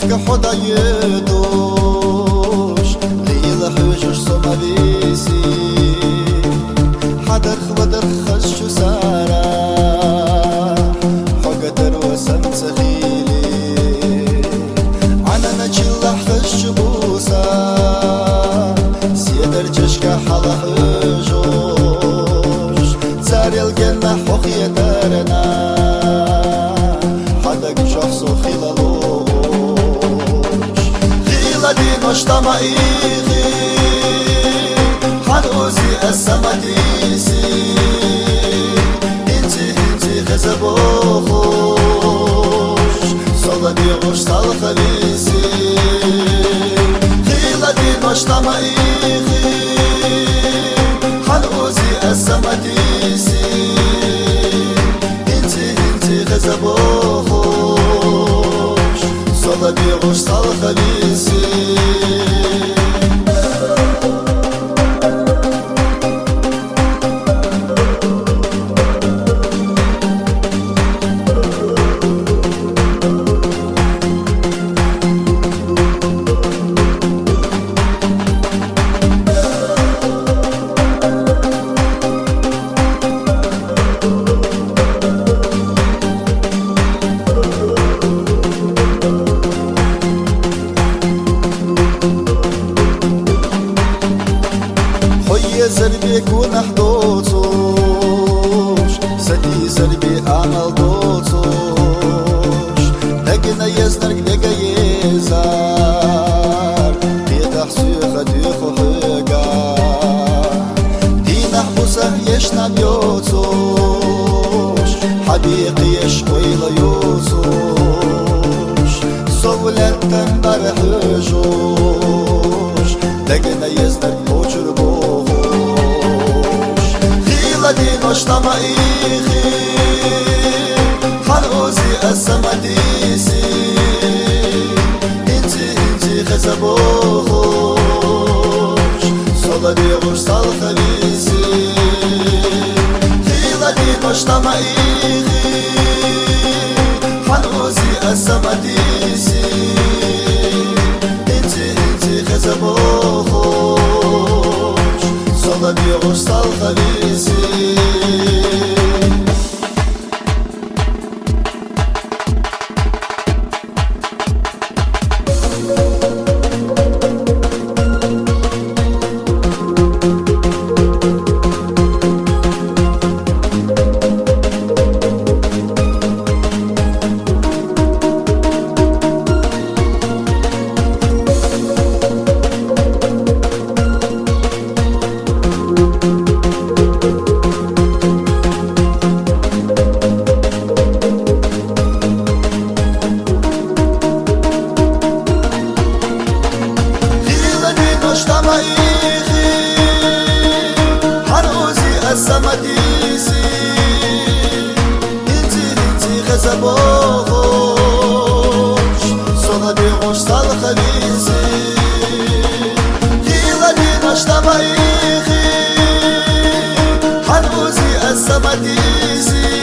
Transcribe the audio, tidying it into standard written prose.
که خدای دوش لیل حجر سمویسی حدر خودر خش و سارا حقدر و سنس خیلی انا نچلح خش بوسا سیدر چشکه حلا حجوش زاريل جنة حقية دارنا حدك شخص خلالوش خيلة دي نشتما إيغي حنوزي السمديسي انتي خزبوخوش صلا بيغوش صالخليسي خيلة دي نشتما إيغي حنوزي السمديسي انتي خزبوخوش صلا بيغوش صالخليسي زربي كون حدوتوش سدي زربي عمل دوتوش دقنا يزنرق دقا يزار بيتحسي خديخ وحقا دي نحبوسه يشنا بيوتوش حبيقي يشوي ليوتوش سولتن برحجوش دقنا يزنرق بوچر بوخ دي نشتما إيغي حنوزي السمديسي انتي خزبوخوش صلا بيغوش صالخليسي خيلة دي نشتما إيغي حنوزي السمديسي انتي خزبوخوش صلا بيغوش صالخليسي نشتما إيغي حنوزي السمديسي انتي خزبوخوش صلا بيغوش صالخليسي خيلة دي نشتما إيغي حنوزي السمديسي